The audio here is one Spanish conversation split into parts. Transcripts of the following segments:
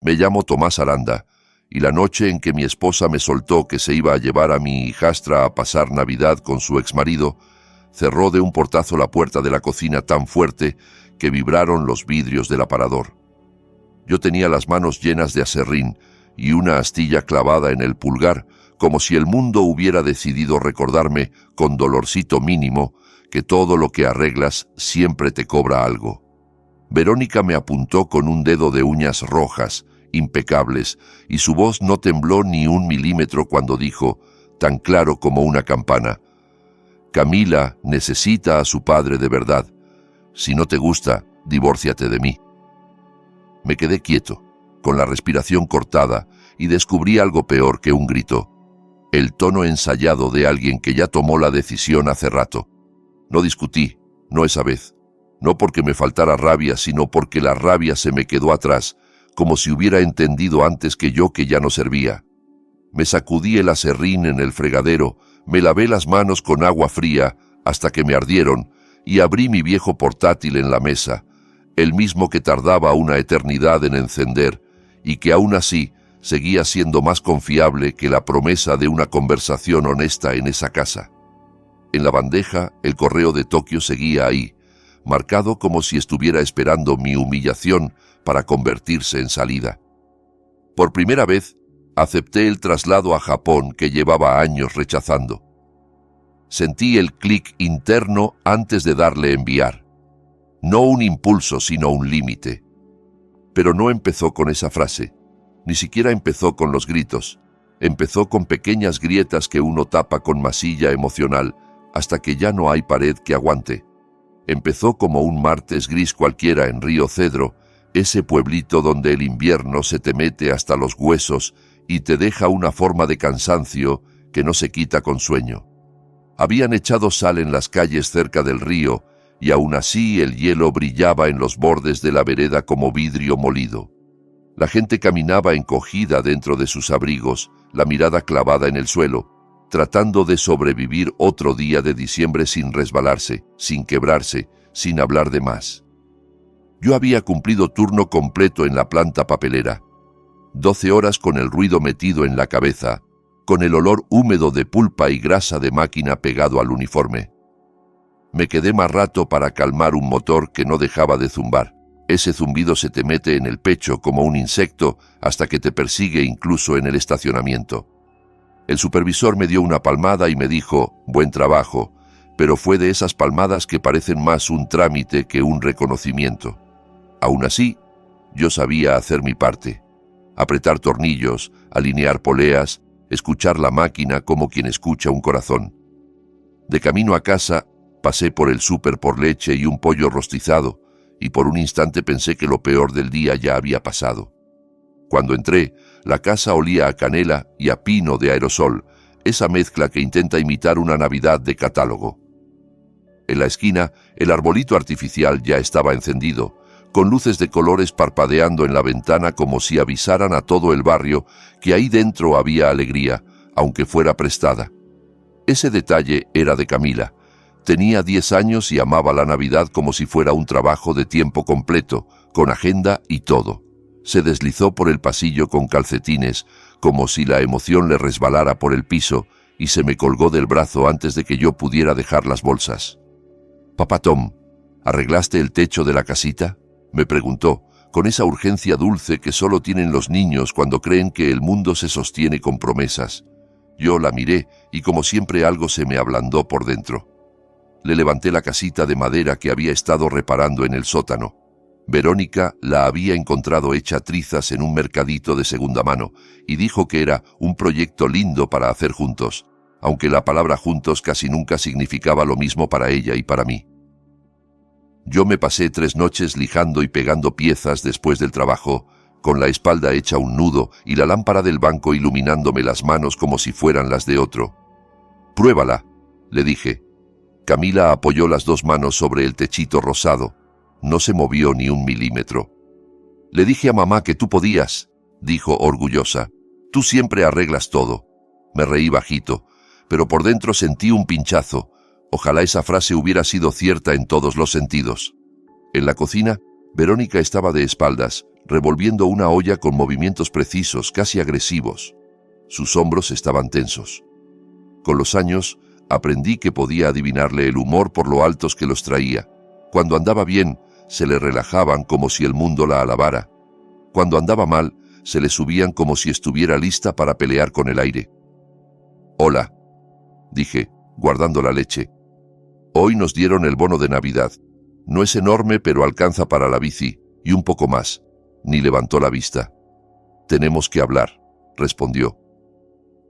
Me llamo Tomás Aranda, y la noche en que mi esposa me soltó que se iba a llevar a mi hijastra a pasar Navidad con su exmarido, cerró de un portazo la puerta de la cocina tan fuerte que vibraron los vidrios del aparador. Yo tenía las manos llenas de aserrín y una astilla clavada en el pulgar, como si el mundo hubiera decidido recordarme, con dolorcito mínimo, que todo lo que arreglas siempre te cobra algo. Verónica me apuntó con un dedo de uñas rojas, impecables, y su voz no tembló ni un milímetro cuando dijo, tan claro como una campana: Camila necesita a su padre de verdad. Si no te gusta, divórciate de mí. Me quedé quieto, con la respiración cortada, y descubrí algo peor que un grito: el tono ensayado de alguien que ya tomó la decisión hace rato. No discutí, no esa vez, no porque me faltara rabia, sino porque la rabia se me quedó atrás, como si hubiera entendido antes que yo que ya no servía. Me sacudí el aserrín en el fregadero, me lavé las manos con agua fría hasta que me ardieron y abrí mi viejo portátil en la mesa, el mismo que tardaba una eternidad en encender y que aún así seguía siendo más confiable que la promesa de una conversación honesta en esa casa. En la bandeja, el correo de Tokio seguía ahí, marcado como si estuviera esperando mi humillación para convertirse en salida. Por primera vez, acepté el traslado a Japón que llevaba años rechazando. Sentí el clic interno antes de darle enviar. No un impulso, sino un límite. Pero no empezó con esa frase. Ni siquiera empezó con los gritos. Empezó con pequeñas grietas que uno tapa con masilla emocional hasta que ya no hay pared que aguante. Empezó como un martes gris cualquiera en Río Cedro, ese pueblito donde el invierno se te mete hasta los huesos y te deja una forma de cansancio que no se quita con sueño. Habían echado sal en las calles cerca del río y aún así el hielo brillaba en los bordes de la vereda como vidrio molido. La gente caminaba encogida dentro de sus abrigos, la mirada clavada en el suelo, tratando de sobrevivir otro día de diciembre sin resbalarse, sin quebrarse, sin hablar de más. Yo había cumplido turno completo en la planta papelera. 12 horas con el ruido metido en la cabeza, con el olor húmedo de pulpa y grasa de máquina pegado al uniforme. Me quedé más rato para calmar un motor que no dejaba de zumbar. Ese zumbido se te mete en el pecho como un insecto hasta que te persigue incluso en el estacionamiento. El supervisor me dio una palmada y me dijo, buen trabajo, pero fue de esas palmadas que parecen más un trámite que un reconocimiento. Aún así, yo sabía hacer mi parte. Apretar tornillos, alinear poleas, escuchar la máquina como quien escucha un corazón. De camino a casa, pasé por el súper por leche y un pollo rostizado, y por un instante pensé que lo peor del día ya había pasado. Cuando entré, la casa olía a canela y a pino de aerosol, esa mezcla que intenta imitar una Navidad de catálogo. En la esquina, el arbolito artificial ya estaba encendido, con luces de colores parpadeando en la ventana como si avisaran a todo el barrio que ahí dentro había alegría, aunque fuera prestada. Ese detalle era de Camila. Tenía 10 años y amaba la Navidad como si fuera un trabajo de tiempo completo, con agenda y todo. Se deslizó por el pasillo con calcetines, como si la emoción le resbalara por el piso, y se me colgó del brazo antes de que yo pudiera dejar las bolsas. «Papá Tom, ¿arreglaste el techo de la casita?», me preguntó, con esa urgencia dulce que solo tienen los niños cuando creen que el mundo se sostiene con promesas. Yo la miré y como siempre algo se me ablandó por dentro. Le levanté la casita de madera que había estado reparando en el sótano. Verónica la había encontrado hecha trizas en un mercadito de segunda mano y dijo que era un proyecto lindo para hacer juntos, aunque la palabra juntos casi nunca significaba lo mismo para ella y para mí. Yo me pasé 3 noches lijando y pegando piezas después del trabajo, con la espalda hecha un nudo y la lámpara del banco iluminándome las manos como si fueran las de otro. «Pruébala», le dije. Camila apoyó las 2 manos sobre el techito rosado. No se movió ni un milímetro. «Le dije a mamá que tú podías», dijo orgullosa. «Tú siempre arreglas todo». Me reí bajito, pero por dentro sentí un pinchazo. Ojalá esa frase hubiera sido cierta en todos los sentidos. En la cocina, Verónica estaba de espaldas, revolviendo una olla con movimientos precisos, casi agresivos. Sus hombros estaban tensos. Con los años, aprendí que podía adivinarle el humor por lo altos que los traía. Cuando andaba bien, se le relajaban como si el mundo la alabara. Cuando andaba mal, se le subían como si estuviera lista para pelear con el aire. «Hola», dije, guardando la leche. «Hoy nos dieron el bono de Navidad. No es enorme, pero alcanza para la bici, y un poco más». Ni levantó la vista. «Tenemos que hablar», respondió.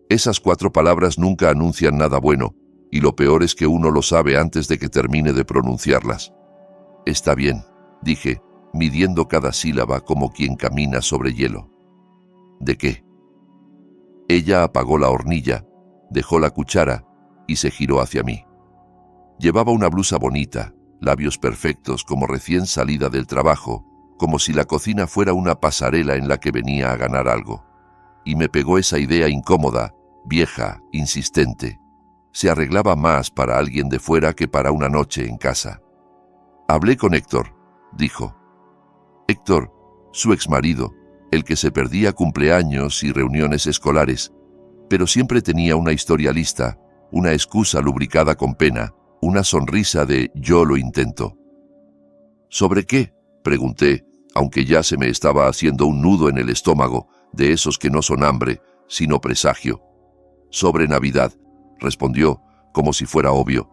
Esas 4 palabras nunca anuncian nada bueno, y lo peor es que uno lo sabe antes de que termine de pronunciarlas. «Está bien», dije, midiendo cada sílaba como quien camina sobre hielo. «¿De qué?» Ella apagó la hornilla, dejó la cuchara y se giró hacia mí. Llevaba una blusa bonita, labios perfectos como recién salida del trabajo, como si la cocina fuera una pasarela en la que venía a ganar algo. Y me pegó esa idea incómoda, vieja, insistente. Se arreglaba más para alguien de fuera que para una noche en casa. «Hablé con Héctor», dijo. Héctor, su exmarido, el que se perdía cumpleaños y reuniones escolares, pero siempre tenía una historia lista, una excusa lubricada con pena, una sonrisa de «yo lo intento». «¿Sobre qué?», pregunté, aunque ya se me estaba haciendo un nudo en el estómago, de esos que no son hambre, sino presagio. «Sobre Navidad», respondió, como si fuera obvio.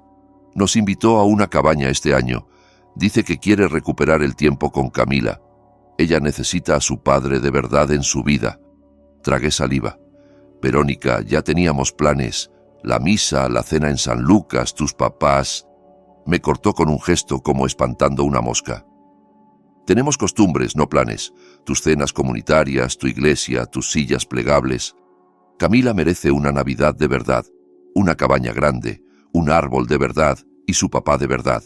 «Nos invitó a una cabaña este año. Dice que quiere recuperar el tiempo con Camila. Ella necesita a su padre de verdad en su vida». Tragué saliva. «Verónica, ya teníamos planes. La misa, la cena en San Lucas, tus papás...» Me cortó con un gesto como espantando una mosca. «Tenemos costumbres, no planes. Tus cenas comunitarias, tu iglesia, tus sillas plegables. Camila merece una Navidad de verdad, una cabaña grande, un árbol de verdad y su papá de verdad».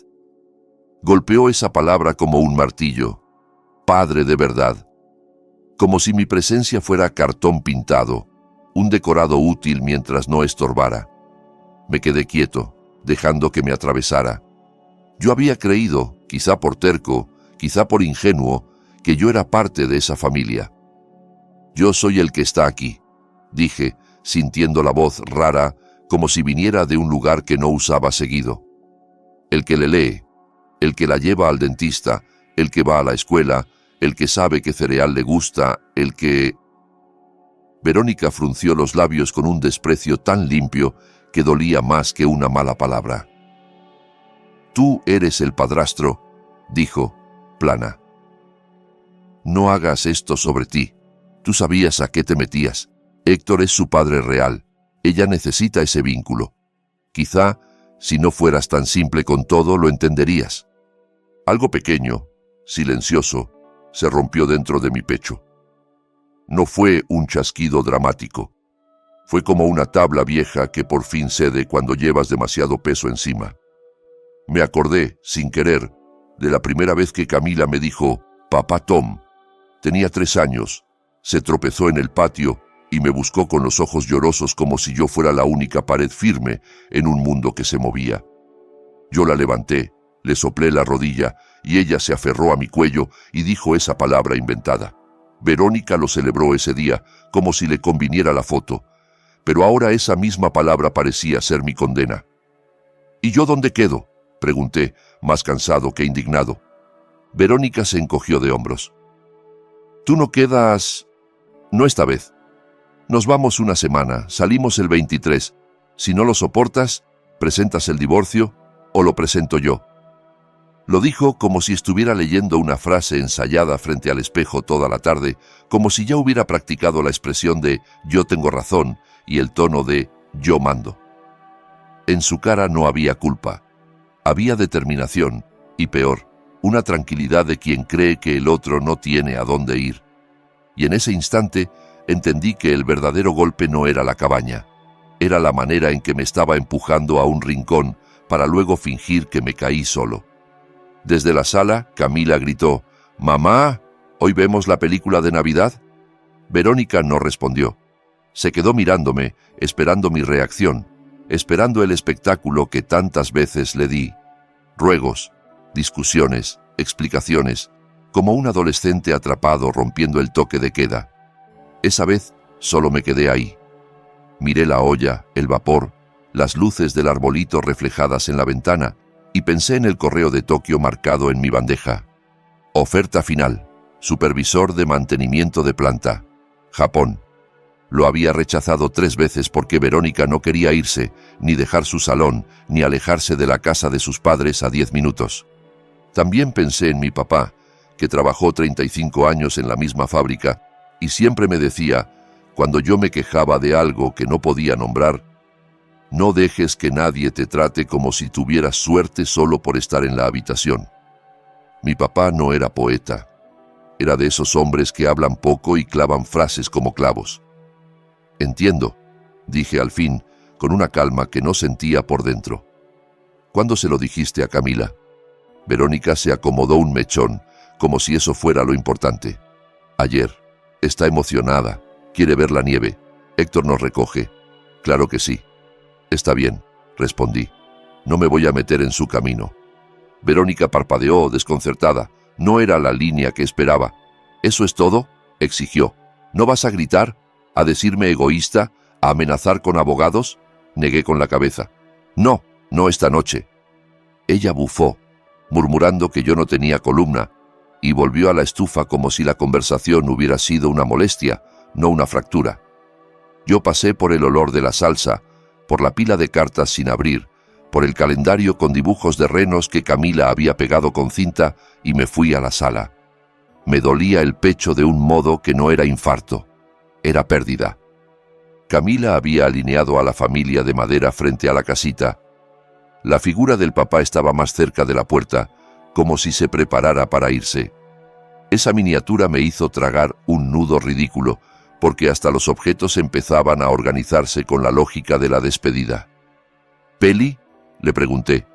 Golpeó esa palabra como un martillo. «Padre de verdad». Como si mi presencia fuera cartón pintado, un decorado útil mientras no estorbara. Me quedé quieto, dejando que me atravesara. Yo había creído, quizá por terco, quizá por ingenuo, que yo era parte de esa familia. «Yo soy el que está aquí», dije, sintiendo la voz rara, como si viniera de un lugar que no usaba seguido. «El que le lee, el que la lleva al dentista, el que va a la escuela, el que sabe qué cereal le gusta, el que...» Verónica frunció los labios con un desprecio tan limpio que dolía más que una mala palabra. «Tú eres el padrastro», dijo, plana. «No hagas esto sobre ti. Tú sabías a qué te metías. Héctor es su padre real. Ella necesita ese vínculo. Quizá, si no fueras tan simple con todo, lo entenderías». Algo pequeño, silencioso, se rompió dentro de mi pecho. No fue un chasquido dramático. Fue como una tabla vieja que por fin cede cuando llevas demasiado peso encima. Me acordé, sin querer, de la primera vez que Camila me dijo «Papá Tom». Tenía 3 años, se tropezó en el patio y me buscó con los ojos llorosos como si yo fuera la única pared firme en un mundo que se movía. Yo la levanté, le soplé la rodilla y ella se aferró a mi cuello y dijo esa palabra inventada. Verónica lo celebró ese día como si le conviniera la foto, pero ahora esa misma palabra parecía ser mi condena. «¿Y yo dónde quedo?», pregunté, más cansado que indignado. Verónica se encogió de hombros. «Tú no quedas... no esta vez. Nos vamos una semana, salimos el 23. Si no lo soportas, presentas el divorcio o lo presento yo». Lo dijo como si estuviera leyendo una frase ensayada frente al espejo toda la tarde, como si ya hubiera practicado la expresión de «yo tengo razón» y el tono de «yo mando». En su cara no había culpa. Había determinación, y peor, una tranquilidad de quien cree que el otro no tiene a dónde ir. Y en ese instante entendí que el verdadero golpe no era la cabaña. Era la manera en que me estaba empujando a un rincón para luego fingir que me caí solo. Desde la sala, Camila gritó «¡Mamá! ¿Hoy vemos la película de Navidad?». Verónica no respondió. Se quedó mirándome, esperando mi reacción, esperando el espectáculo que tantas veces le di. Ruegos, discusiones, explicaciones, como un adolescente atrapado rompiendo el toque de queda. Esa vez solo me quedé ahí. Miré la olla, el vapor, las luces del arbolito reflejadas en la ventana y pensé en el correo de Tokio marcado en mi bandeja. Oferta final. Supervisor de mantenimiento de planta. Japón. Lo había rechazado 3 veces porque Verónica no quería irse, ni dejar su salón, ni alejarse de la casa de sus padres a 10 minutos. También pensé en mi papá, que trabajó 35 años en la misma fábrica, y siempre me decía, cuando yo me quejaba de algo que no podía nombrar, no dejes que nadie te trate como si tuvieras suerte solo por estar en la habitación. Mi papá no era poeta. Era de esos hombres que hablan poco y clavan frases como clavos. Entiendo, dije al fin, con una calma que no sentía por dentro. ¿Cuándo se lo dijiste a Camila? Verónica se acomodó un mechón, como si eso fuera lo importante. Ayer. Está emocionada. Quiere ver la nieve. Héctor nos recoge. Claro que sí. Está bien, respondí. No me voy a meter en su camino. Verónica parpadeó, desconcertada. No era la línea que esperaba. ¿Eso es todo?, exigió. ¿No vas a gritar? ¿A decirme egoísta? ¿A amenazar con abogados? Negué con la cabeza. No, no esta noche. Ella bufó, murmurando que yo no tenía columna, y volvió a la estufa como si la conversación hubiera sido una molestia, no una fractura. Yo pasé por el olor de la salsa, por la pila de cartas sin abrir, por el calendario con dibujos de renos que Camila había pegado con cinta y me fui a la sala. Me dolía el pecho de un modo que no era infarto, era pérdida. Camila había alineado a la familia de madera frente a la casita. La figura del papá estaba más cerca de la puerta, como si se preparara para irse. Esa miniatura me hizo tragar un nudo ridículo, porque hasta los objetos empezaban a organizarse con la lógica de la despedida. ¿Peli?, le pregunté.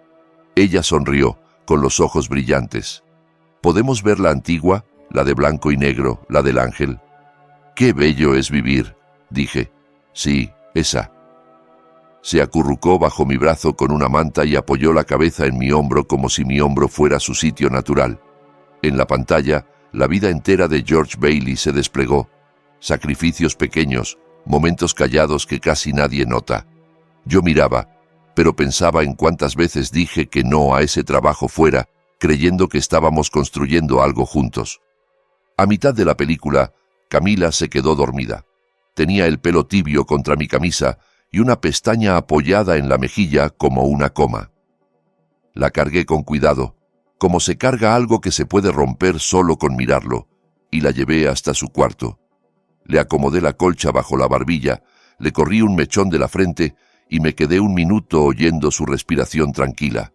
Ella sonrió, con los ojos brillantes. ¿Podemos ver la antigua, la de blanco y negro, la del ángel? ¡Qué bello es vivir!, dije. Sí, esa. Se acurrucó bajo mi brazo con una manta y apoyó la cabeza en mi hombro como si mi hombro fuera su sitio natural. En la pantalla, la vida entera de George Bailey se desplegó. Sacrificios pequeños, momentos callados que casi nadie nota. Yo miraba, pero pensaba en cuántas veces dije que no a ese trabajo fuera, creyendo que estábamos construyendo algo juntos. A mitad de la película, Camila se quedó dormida. Tenía el pelo tibio contra mi camisa y una pestaña apoyada en la mejilla como una coma. La cargué con cuidado, como se carga algo que se puede romper solo con mirarlo, y la llevé hasta su cuarto. Le acomodé la colcha bajo la barbilla, le corrí un mechón de la frente y me quedé un minuto oyendo su respiración tranquila.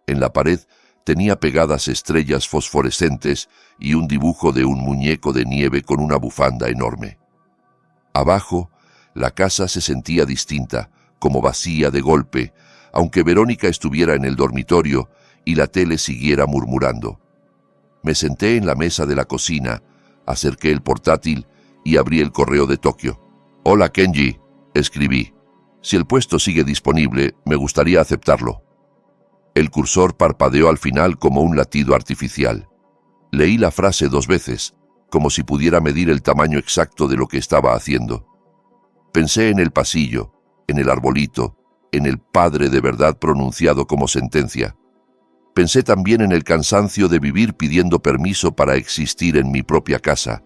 En la pared tenía pegadas estrellas fosforescentes y un dibujo de un muñeco de nieve con una bufanda enorme. Abajo, la casa se sentía distinta, como vacía de golpe, aunque Verónica estuviera en el dormitorio y la tele siguiera murmurando. Me senté en la mesa de la cocina, acerqué el portátil y abrí el correo de Tokio. «Hola, Kenji», escribí. «Si el puesto sigue disponible, me gustaría aceptarlo». El cursor parpadeó al final como un latido artificial. Leí la frase 2 veces, como si pudiera medir el tamaño exacto de lo que estaba haciendo. Pensé en el pasillo, en el arbolito, en el padre de verdad pronunciado como sentencia. Pensé también en el cansancio de vivir pidiendo permiso para existir en mi propia casa.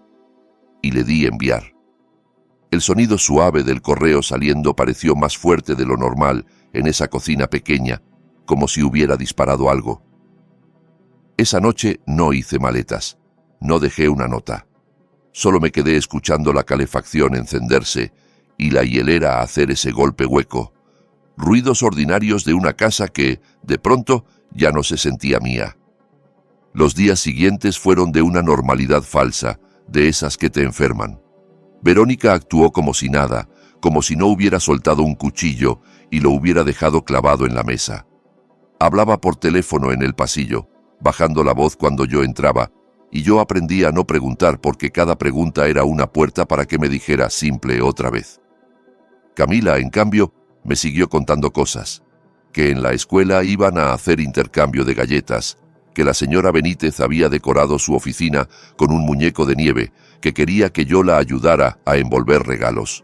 Y le di enviar. El sonido suave del correo saliendo pareció más fuerte de lo normal en esa cocina pequeña, como si hubiera disparado algo. Esa noche no hice maletas, no dejé una nota. Solo me quedé escuchando la calefacción encenderse y la hielera hacer ese golpe hueco. Ruidos ordinarios de una casa que, de pronto, ya no se sentía mía. Los días siguientes fueron de una normalidad falsa, de esas que te enferman. Verónica actuó como si nada, como si no hubiera soltado un cuchillo y lo hubiera dejado clavado en la mesa. Hablaba por teléfono en el pasillo, bajando la voz cuando yo entraba, y yo aprendí a no preguntar porque cada pregunta era una puerta para que me dijera simple otra vez. Camila, en cambio, me siguió contando cosas, que en la escuela iban a hacer intercambio de galletas, que la señora Benítez había decorado su oficina con un muñeco de nieve, que quería que yo la ayudara a envolver regalos.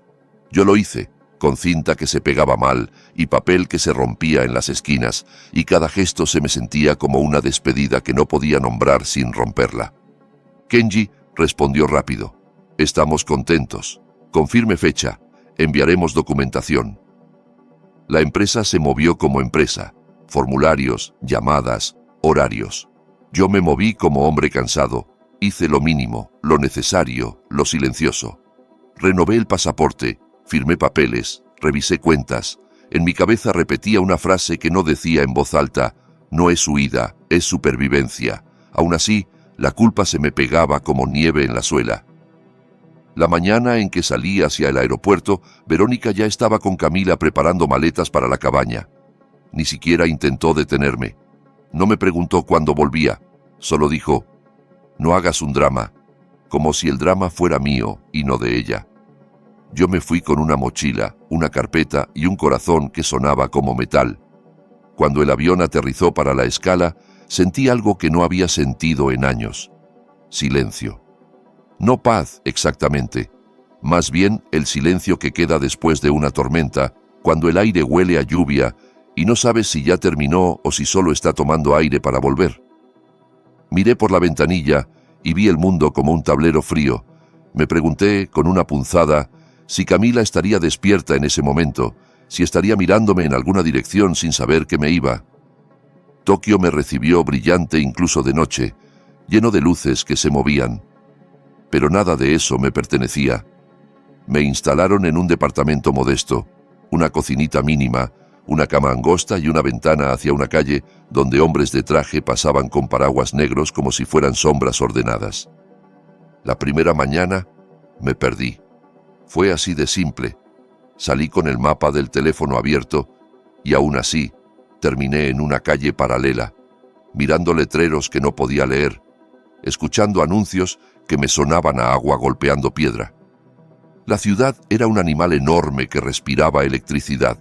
Yo lo hice, con cinta que se pegaba mal y papel que se rompía en las esquinas, y cada gesto se me sentía como una despedida que no podía nombrar sin romperla. Kenji respondió rápido: «Estamos contentos. Confirme fecha. Enviaremos documentación». La empresa se movió como empresa. Formularios, llamadas, horarios. Yo me moví como hombre cansado. Hice lo mínimo, lo necesario, lo silencioso. Renové el pasaporte, firmé papeles, revisé cuentas. En mi cabeza repetía una frase que no decía en voz alta: no es huida, es supervivencia. Aún así, la culpa se me pegaba como nieve en la suela. La mañana en que salí hacia el aeropuerto, Verónica ya estaba con Camila preparando maletas para la cabaña. Ni siquiera intentó detenerme. No me preguntó cuándo volvía. Solo dijo: «No hagas un drama», como si el drama fuera mío y no de ella. Yo me fui con una mochila, una carpeta y un corazón que sonaba como metal. Cuando el avión aterrizó para la escala, sentí algo que no había sentido en años. Silencio. No paz, exactamente. Más bien el silencio que queda después de una tormenta, cuando el aire huele a lluvia y no sabes si ya terminó o si solo está tomando aire para volver. Miré por la ventanilla y vi el mundo como un tablero frío. Me pregunté, con una punzada, si Camila estaría despierta en ese momento, si estaría mirándome en alguna dirección sin saber que me iba. Tokio me recibió brillante incluso de noche, lleno de luces que se movían. Pero nada de eso me pertenecía. Me instalaron en un departamento modesto, una cocinita mínima, una cama angosta y una ventana hacia una calle donde hombres de traje pasaban con paraguas negros como si fueran sombras ordenadas. La primera mañana me perdí. Fue así de simple. Salí con el mapa del teléfono abierto y aún así terminé en una calle paralela, mirando letreros que no podía leer, escuchando anuncios que me sonaban a agua golpeando piedra. La ciudad era un animal enorme que respiraba electricidad.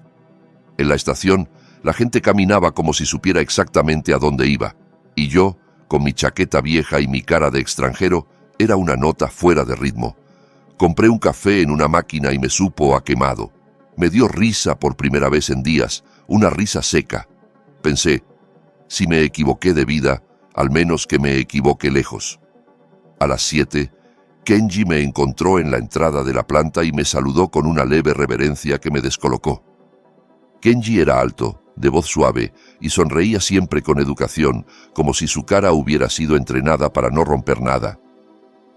En la estación, la gente caminaba como si supiera exactamente a dónde iba, y yo, con mi chaqueta vieja y mi cara de extranjero, era una nota fuera de ritmo. Compré un café en una máquina y me supo a quemado. Me dio risa por primera vez en días, una risa seca. Pensé, si me equivoqué de vida, al menos que me equivoque lejos. A las 7, Kenji me encontró en la entrada de la planta y me saludó con una leve reverencia que me descolocó. Kenji era alto, de voz suave, y sonreía siempre con educación, como si su cara hubiera sido entrenada para no romper nada.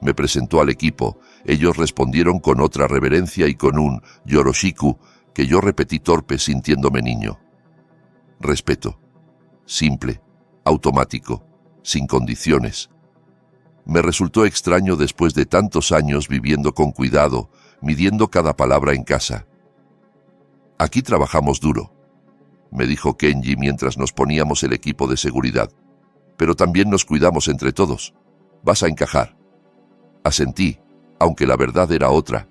Me presentó al equipo. Ellos respondieron con otra reverencia y con un yoroshiku que yo repetí torpe sintiéndome niño. Respeto. Simple, automático, sin condiciones. Me resultó extraño después de tantos años viviendo con cuidado, midiendo cada palabra en casa. «Aquí trabajamos duro», me dijo Kenji mientras nos poníamos el equipo de seguridad. «Pero también nos cuidamos entre todos. Vas a encajar». Asentí, aunque la verdad era otra.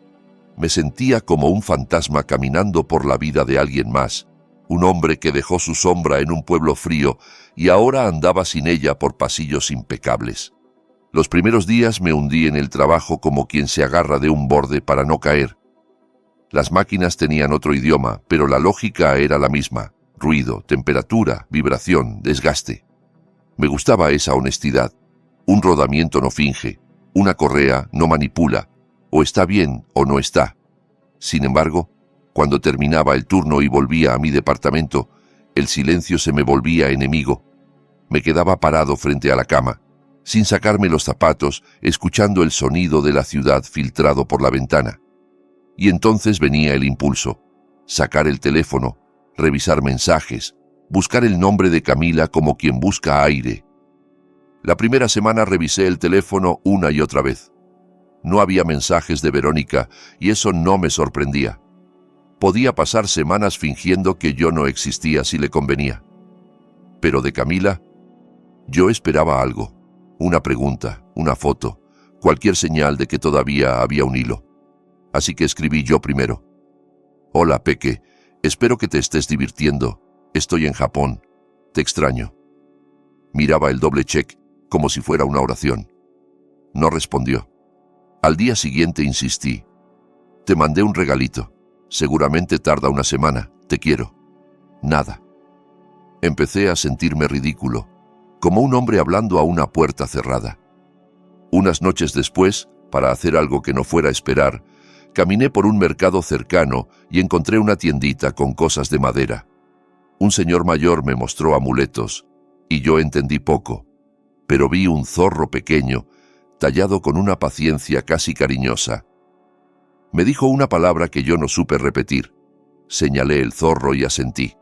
Me sentía como un fantasma caminando por la vida de alguien más, un hombre que dejó su sombra en un pueblo frío y ahora andaba sin ella por pasillos impecables. Los primeros días me hundí en el trabajo como quien se agarra de un borde para no caer. Las máquinas tenían otro idioma, pero la lógica era la misma: ruido, temperatura, vibración, desgaste. Me gustaba esa honestidad. Un rodamiento no finge, una correa no manipula, o está bien o no está. Sin embargo, cuando terminaba el turno y volvía a mi departamento, el silencio se me volvía enemigo. Me quedaba parado frente a la cama, sin sacarme los zapatos, escuchando el sonido de la ciudad filtrado por la ventana. Y entonces venía el impulso: sacar el teléfono, revisar mensajes, buscar el nombre de Camila como quien busca aire. La primera semana revisé el teléfono una y otra vez. No había mensajes de Verónica y eso no me sorprendía. Podía pasar semanas fingiendo que yo no existía si le convenía. Pero de Camila, yo esperaba algo, una pregunta, una foto, cualquier señal de que todavía había un hilo. Así que escribí yo primero: «Hola, Peque, espero que te estés divirtiendo. Estoy en Japón. Te extraño». Miraba el doble check como si fuera una oración. No respondió. Al día siguiente insistí. Te mandé un regalito. Seguramente tarda una semana. Te quiero. Nada. Empecé a sentirme ridículo, como un hombre hablando a una puerta cerrada. Unas noches después, para hacer algo que no fuera a esperar, caminé por un mercado cercano y encontré una tiendita con cosas de madera. Un señor mayor me mostró amuletos, y yo entendí poco, pero vi un zorro pequeño, tallado con una paciencia casi cariñosa. Me dijo una palabra que yo no supe repetir. Señalé el zorro y asentí.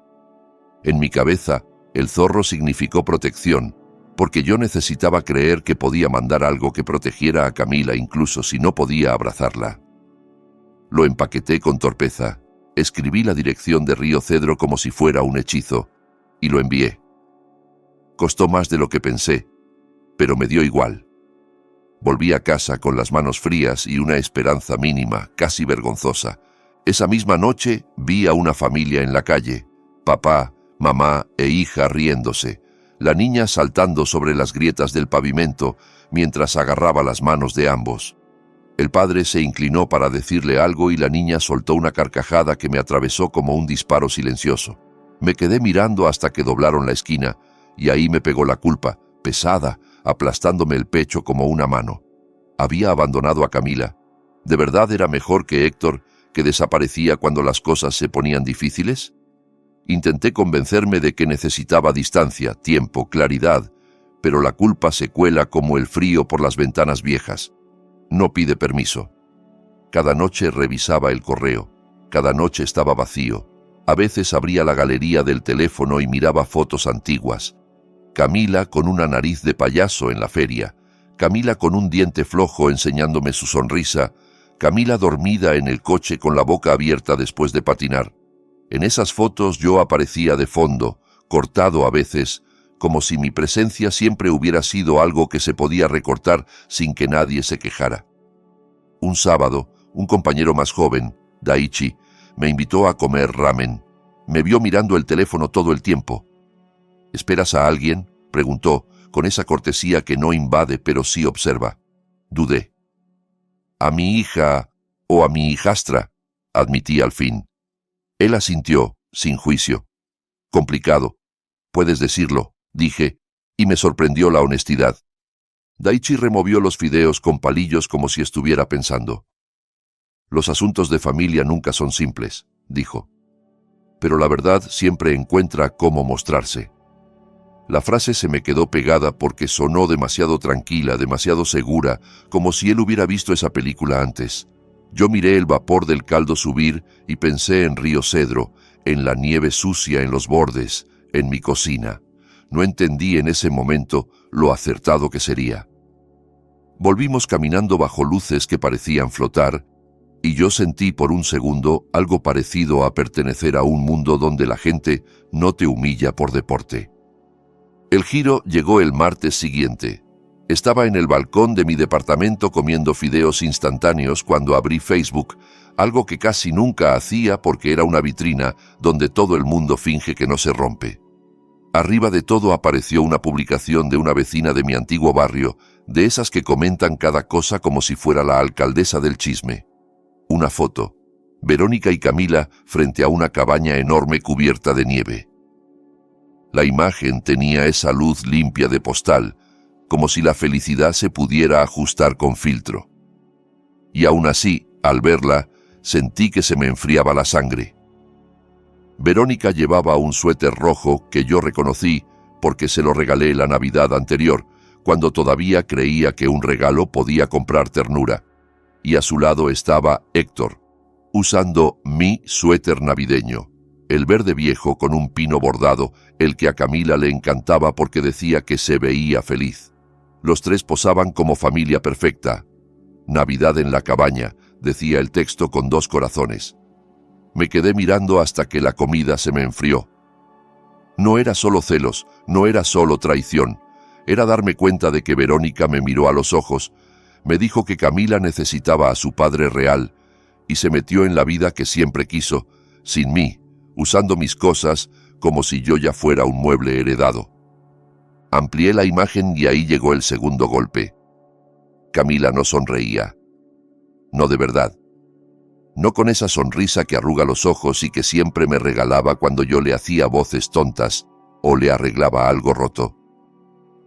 En mi cabeza, el zorro significó protección, porque yo necesitaba creer que podía mandar algo que protegiera a Camila incluso si no podía abrazarla. Lo empaqueté con torpeza, escribí la dirección de Río Cedro como si fuera un hechizo, y lo envié. Costó más de lo que pensé, pero me dio igual. Volví a casa con las manos frías y una esperanza mínima, casi vergonzosa. Esa misma noche vi a una familia en la calle, papá, mamá e hija riéndose, la niña saltando sobre las grietas del pavimento mientras agarraba las manos de ambos. El padre se inclinó para decirle algo y la niña soltó una carcajada que me atravesó como un disparo silencioso. Me quedé mirando hasta que doblaron la esquina, y ahí me pegó la culpa, pesada, aplastándome el pecho como una mano. Había abandonado a Camila. ¿De verdad era mejor que Héctor, que desaparecía cuando las cosas se ponían difíciles? Intenté convencerme de que necesitaba distancia, tiempo, claridad, pero la culpa se cuela como el frío por las ventanas viejas. No pide permiso. Cada noche revisaba el correo. Cada noche estaba vacío. A veces abría la galería del teléfono y miraba fotos antiguas. Camila con una nariz de payaso en la feria. Camila con un diente flojo enseñándome su sonrisa. Camila dormida en el coche con la boca abierta después de patinar. En esas fotos yo aparecía de fondo, cortado a veces, como si mi presencia siempre hubiera sido algo que se podía recortar sin que nadie se quejara. Un sábado, un compañero más joven, Daichi, me invitó a comer ramen. Me vio mirando el teléfono todo el tiempo. ¿Esperas a alguien?, preguntó, con esa cortesía que no invade pero sí observa. Dudé. A mi hija o a mi hijastra, admití al fin. Él asintió, sin juicio. Complicado. Puedes decirlo, dije, y me sorprendió la honestidad. Daichi removió los fideos con palillos como si estuviera pensando. Los asuntos de familia nunca son simples, dijo. Pero la verdad siempre encuentra cómo mostrarse. La frase se me quedó pegada porque sonó demasiado tranquila, demasiado segura, como si él hubiera visto esa película antes. Yo miré el vapor del caldo subir y pensé en Río Cedro, en la nieve sucia en los bordes, en mi cocina. No entendí en ese momento lo acertado que sería. Volvimos caminando bajo luces que parecían flotar, y yo sentí por un segundo algo parecido a pertenecer a un mundo donde la gente no te humilla por deporte. El giro llegó el martes siguiente. Estaba en el balcón de mi departamento comiendo fideos instantáneos cuando abrí Facebook, algo que casi nunca hacía porque era una vitrina donde todo el mundo finge que no se rompe. Arriba de todo apareció una publicación de una vecina de mi antiguo barrio, de esas que comentan cada cosa como si fuera la alcaldesa del chisme. Una foto. Verónica y Camila frente a una cabaña enorme cubierta de nieve. La imagen tenía esa luz limpia de postal, como si la felicidad se pudiera ajustar con filtro. Y aún así, al verla, sentí que se me enfriaba la sangre. Verónica llevaba un suéter rojo que yo reconocí porque se lo regalé la Navidad anterior, cuando todavía creía que un regalo podía comprar ternura. Y a su lado estaba Héctor, usando mi suéter navideño, el verde viejo con un pino bordado, el que a Camila le encantaba porque decía que se veía feliz. Los tres posaban como familia perfecta. Navidad en la cabaña, decía el texto con 2 corazones. Me quedé mirando hasta que la comida se me enfrió. No era solo celos, no era solo traición, era darme cuenta de que Verónica me miró a los ojos, me dijo que Camila necesitaba a su padre real, y se metió en la vida que siempre quiso, sin mí, usando mis cosas como si yo ya fuera un mueble heredado. Amplié la imagen y ahí llegó el segundo golpe. Camila no sonreía. No de verdad. No con esa sonrisa que arruga los ojos y que siempre me regalaba cuando yo le hacía voces tontas o le arreglaba algo roto.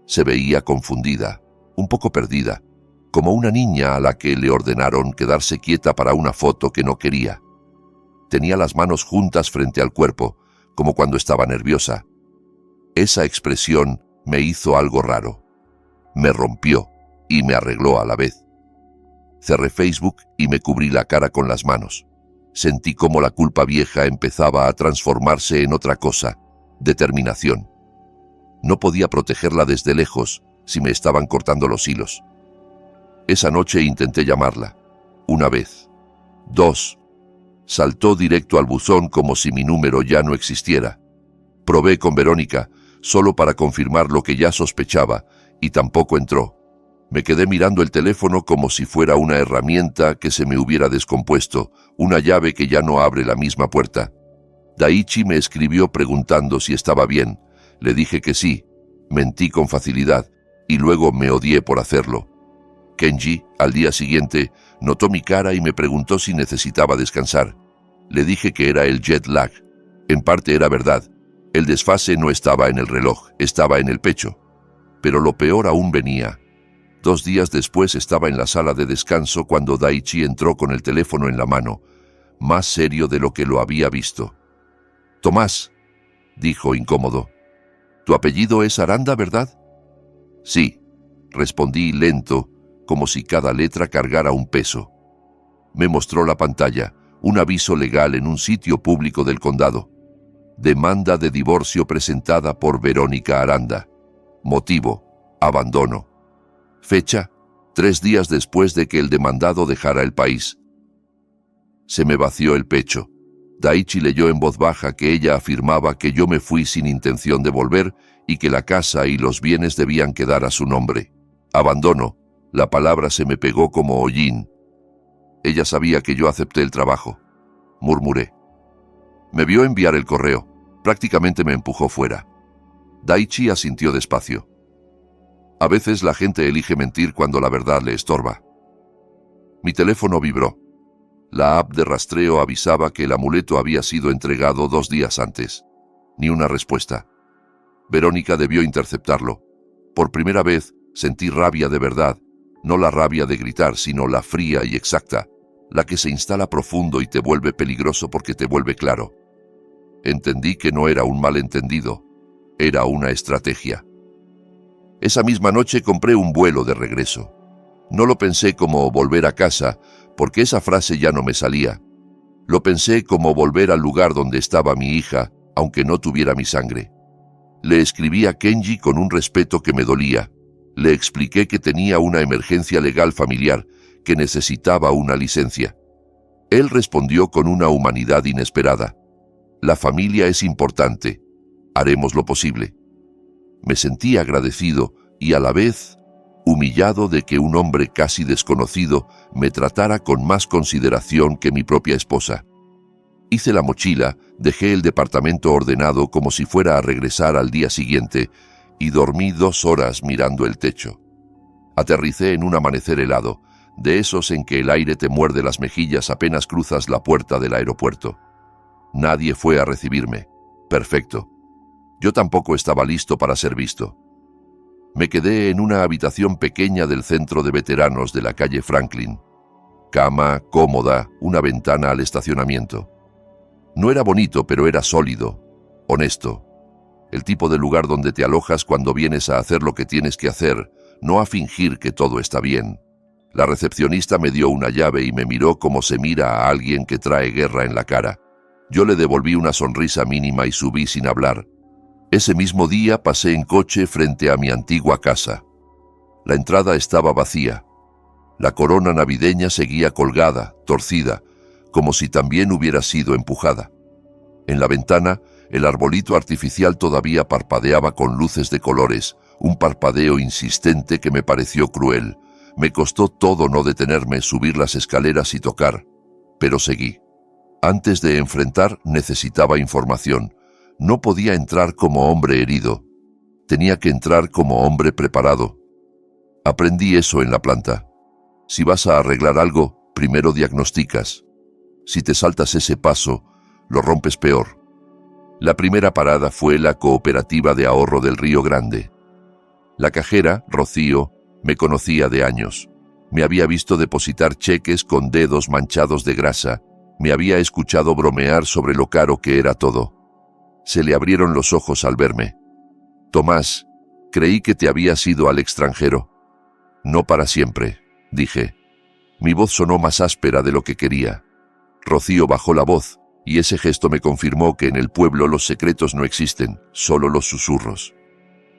Se veía confundida, un poco perdida, como una niña a la que le ordenaron quedarse quieta para una foto que no quería. Tenía las manos juntas frente al cuerpo, como cuando estaba nerviosa. Esa expresión me hizo algo raro. Me rompió y me arregló a la vez. Cerré Facebook y me cubrí la cara con las manos. Sentí como la culpa vieja empezaba a transformarse en otra cosa, determinación. No podía protegerla desde lejos si me estaban cortando los hilos. Esa noche intenté llamarla. Una vez. 2. Saltó directo al buzón como si mi número ya no existiera. Probé con Verónica, solo para confirmar lo que ya sospechaba, y tampoco entró. Me quedé mirando el teléfono como si fuera una herramienta que se me hubiera descompuesto, una llave que ya no abre la misma puerta. Daichi me escribió preguntando si estaba bien. Le dije que sí. Mentí con facilidad, y luego me odié por hacerlo. Kenji, al día siguiente, notó mi cara y me preguntó si necesitaba descansar. Le dije que era el jet lag. En parte era verdad. El desfase no estaba en el reloj, estaba en el pecho. Pero lo peor aún venía. 2 días después estaba en la sala de descanso cuando Daichi entró con el teléfono en la mano, más serio de lo que lo había visto. «Tomás», dijo incómodo. «¿Tu apellido es Aranda, verdad?» «Sí», respondí lento, como si cada letra cargara un peso. Me mostró la pantalla, un aviso legal en un sitio público del condado. Demanda de divorcio presentada por Verónica Aranda. Motivo: abandono. Fecha: 3 días después de que el demandado dejara el país. Se me vació el pecho. Daichi leyó en voz baja que ella afirmaba que yo me fui sin intención de volver y que la casa y los bienes debían quedar a su nombre. Abandono. La palabra se me pegó como hollín. Ella sabía que yo acepté el trabajo. Murmuré. Me vio enviar el correo. Prácticamente me empujó fuera. Daichi asintió despacio. A veces la gente elige mentir cuando la verdad le estorba. Mi teléfono vibró. La app de rastreo avisaba que el amuleto había sido entregado 2 días antes. Ni una respuesta. Verónica debió interceptarlo. Por primera vez sentí rabia de verdad. No la rabia de gritar, sino la fría y exacta, la que se instala profundo y te vuelve peligroso porque te vuelve claro. Entendí que no era un malentendido, era una estrategia. Esa misma noche compré un vuelo de regreso. No lo pensé como volver a casa, porque esa frase ya no me salía. Lo pensé como volver al lugar donde estaba mi hija, aunque no tuviera mi sangre. Le escribí a Kenji con un respeto que me dolía. Le expliqué que tenía una emergencia legal familiar, que necesitaba una licencia. Él respondió con una humanidad inesperada. La familia es importante. Haremos lo posible. Me sentí agradecido y a la vez humillado de que un hombre casi desconocido me tratara con más consideración que mi propia esposa. Hice la mochila, dejé el departamento ordenado como si fuera a regresar al día siguiente y dormí 2 horas mirando el techo. Aterricé en un amanecer helado, de esos en que el aire te muerde las mejillas apenas cruzas la puerta del aeropuerto. Nadie fue a recibirme. Perfecto. Yo tampoco estaba listo para ser visto. Me quedé en una habitación pequeña del centro de veteranos de la calle Franklin. Cama, cómoda, una ventana al estacionamiento. No era bonito, pero era sólido, honesto. El tipo de lugar donde te alojas cuando vienes a hacer lo que tienes que hacer, no a fingir que todo está bien. La recepcionista me dio una llave y me miró como se mira a alguien que trae guerra en la cara. Yo le devolví una sonrisa mínima y subí sin hablar. Ese mismo día pasé en coche frente a mi antigua casa. La entrada estaba vacía. La corona navideña seguía colgada, torcida, como si también hubiera sido empujada. En la ventana, el arbolito artificial todavía parpadeaba con luces de colores, un parpadeo insistente que me pareció cruel. Me costó todo no detenerme, subir las escaleras y tocar, pero seguí. Antes de enfrentar, necesitaba información. No podía entrar como hombre herido. Tenía que entrar como hombre preparado. Aprendí eso en la planta. Si vas a arreglar algo, primero diagnosticas. Si te saltas ese paso, lo rompes peor. La primera parada fue la cooperativa de ahorro del Río Grande. La cajera, Rocío, me conocía de años. Me había visto depositar cheques con dedos manchados de grasa. Me había escuchado bromear sobre lo caro que era todo. Se le abrieron los ojos al verme. Tomás, creí que te habías ido al extranjero. No para siempre, dije. Mi voz sonó más áspera de lo que quería. Rocío bajó la voz, y ese gesto me confirmó que en el pueblo los secretos no existen, solo los susurros.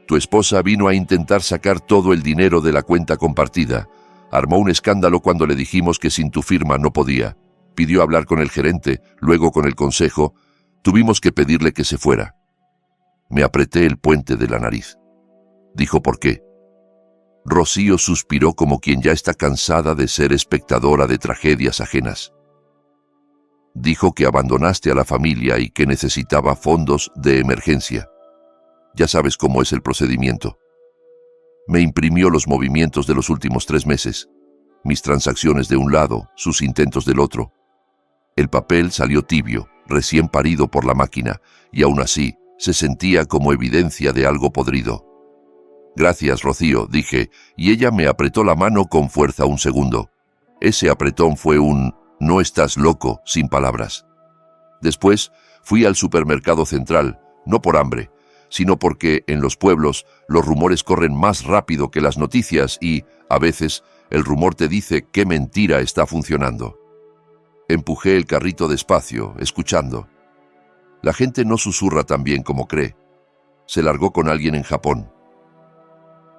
Tu esposa vino a intentar sacar todo el dinero de la cuenta compartida. Armó un escándalo cuando le dijimos que sin tu firma no podía. Pidió hablar con el gerente, luego con el consejo. Tuvimos que pedirle que se fuera. Me apreté el puente de la nariz. Dijo por qué. Rocío suspiró como quien ya está cansada de ser espectadora de tragedias ajenas. Dijo que abandonaste a la familia y que necesitaba fondos de emergencia. Ya sabes cómo es el procedimiento. Me imprimió los movimientos de los últimos 3 meses, mis transacciones de un lado, sus intentos del otro. El papel salió tibio, recién parido por la máquina, y aún así se sentía como evidencia de algo podrido. Gracias, Rocío, dije, y ella me apretó la mano con fuerza un segundo. Ese apretón fue un «no estás loco», sin palabras. Después fui al supermercado central, no por hambre, sino porque en los pueblos los rumores corren más rápido que las noticias y, a veces, el rumor te dice qué mentira está funcionando. Empujé el carrito despacio, escuchando. La gente no susurra tan bien como cree. Se largó con alguien en Japón.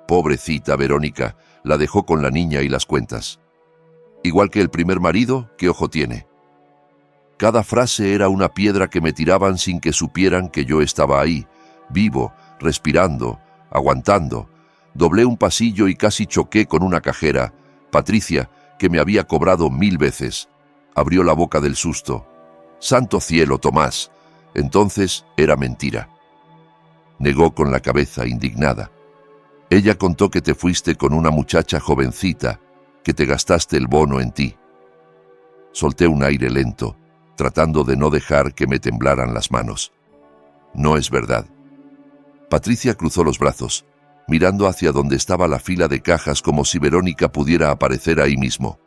Pobrecita Verónica, la dejó con la niña y las cuentas. Igual que el primer marido, ¿qué ojo tiene? Cada frase era una piedra que me tiraban sin que supieran que yo estaba ahí, vivo, respirando, aguantando. Doblé un pasillo y casi choqué con una cajera, Patricia, que me había cobrado 1000 veces. Abrió la boca del susto. «Santo cielo, Tomás». Entonces era mentira. Negó con la cabeza, indignada. Ella contó que te fuiste con una muchacha jovencita, que te gastaste el bono en ti. Solté un aire lento, tratando de no dejar que me temblaran las manos. No es verdad. Patricia cruzó los brazos, mirando hacia donde estaba la fila de cajas como si Verónica pudiera aparecer ahí mismo.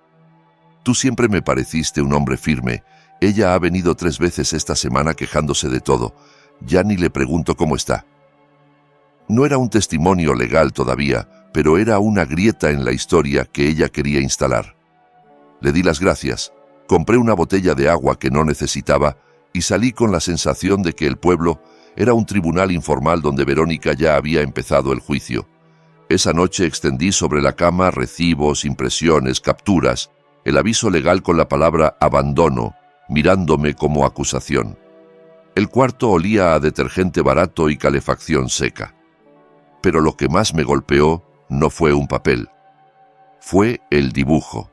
Tú siempre me pareciste un hombre firme. Ella ha venido 3 veces esta semana quejándose de todo. Ya ni le pregunto cómo está. No era un testimonio legal todavía, pero era una grieta en la historia que ella quería instalar. Le di las gracias, compré una botella de agua que no necesitaba y salí con la sensación de que el pueblo era un tribunal informal donde Verónica ya había empezado el juicio. Esa noche extendí sobre la cama recibos, impresiones, capturas, el aviso legal con la palabra abandono, mirándome como acusación. El cuarto olía a detergente barato y calefacción seca. Pero lo que más me golpeó no fue un papel. Fue el dibujo.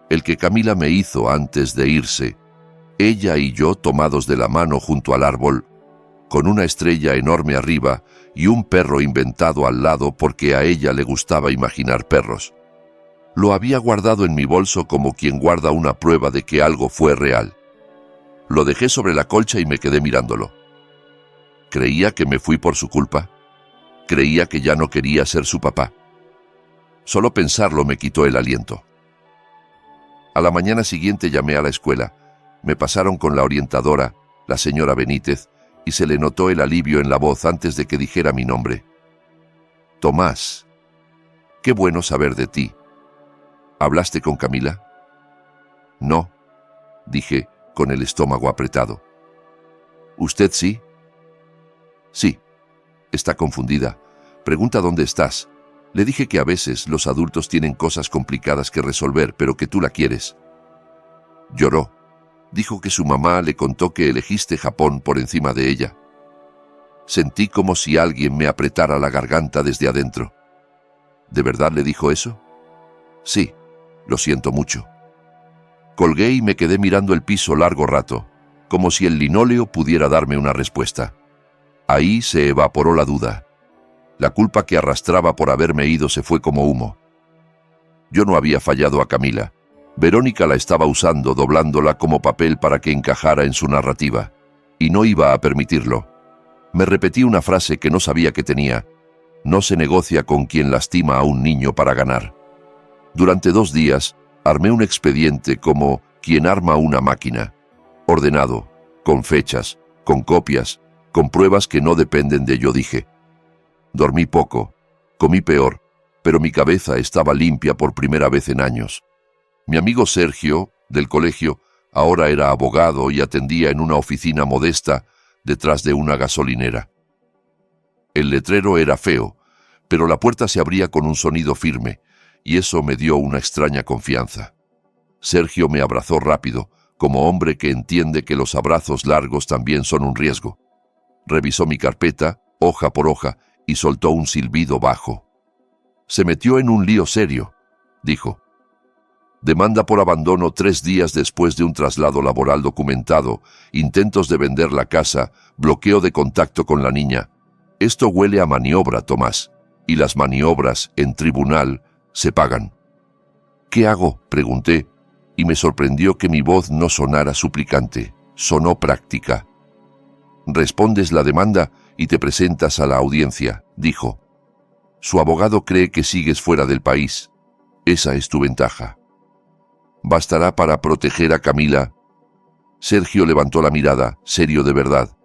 El que Camila me hizo antes de irse. Ella y yo tomados de la mano junto al árbol, con una estrella enorme arriba y un perro inventado al lado porque a ella le gustaba imaginar perros. Lo había guardado en mi bolso como quien guarda una prueba de que algo fue real. Lo dejé sobre la colcha y me quedé mirándolo. Creía que me fui por su culpa. Creía que ya no quería ser su papá. Solo pensarlo me quitó el aliento. A la mañana siguiente llamé a la escuela. Me pasaron con la orientadora, la señora Benítez, y se le notó el alivio en la voz antes de que dijera mi nombre. Tomás, qué bueno saber de ti. ¿Hablaste con Camila? No, dije, con el estómago apretado. ¿Usted sí? Sí. Está confundida. Pregunta dónde estás. Le dije que a veces los adultos tienen cosas complicadas que resolver, pero que tú la quieres. Lloró. Dijo que su mamá le contó que elegiste Japón por encima de ella. Sentí como si alguien me apretara la garganta desde adentro. ¿De verdad le dijo eso? Sí, lo siento mucho. Colgué y me quedé mirando el piso largo rato, como si el linóleo pudiera darme una respuesta. Ahí se evaporó la duda. La culpa que arrastraba por haberme ido se fue como humo. Yo no había fallado a Camila. Verónica la estaba usando, doblándola como papel para que encajara en su narrativa. Y no iba a permitirlo. Me repetí una frase que no sabía que tenía. No se negocia con quien lastima a un niño para ganar. Durante 2 días, armé un expediente como quien arma una máquina. Ordenado, con fechas, con copias, con pruebas que no dependen de yo dije. Dormí poco, comí peor, pero mi cabeza estaba limpia por primera vez en años. Mi amigo Sergio, del colegio, ahora era abogado y atendía en una oficina modesta detrás de una gasolinera. El letrero era feo, pero la puerta se abría con un sonido firme, y eso me dio una extraña confianza. Sergio me abrazó rápido, como hombre que entiende que los abrazos largos también son un riesgo. Revisó mi carpeta, hoja por hoja, y soltó un silbido bajo. «Se metió en un lío serio», dijo. Demanda por abandono 3 días después de un traslado laboral documentado, intentos de vender la casa, bloqueo de contacto con la niña. Esto huele a maniobra, Tomás, y las maniobras en tribunal se pagan. «¿Qué hago?», pregunté, y me sorprendió que mi voz no sonara suplicante, sonó práctica. «Respondes la demanda y te presentas a la audiencia», dijo. «Su abogado cree que sigues fuera del país. Esa es tu ventaja. ¿Bastará para proteger a Camila?» Sergio levantó la mirada, serio de verdad.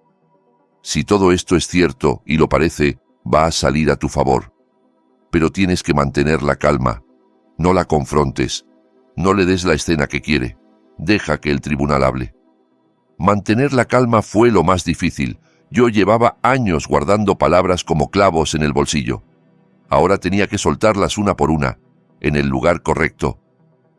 «Si todo esto es cierto, y lo parece, va a salir a tu favor. Pero tienes que mantener la calma. No la confrontes. No le des la escena que quiere. Deja que el tribunal hable». Mantener la calma fue lo más difícil. Yo llevaba años guardando palabras como clavos en el bolsillo. Ahora tenía que soltarlas una por una, en el lugar correcto.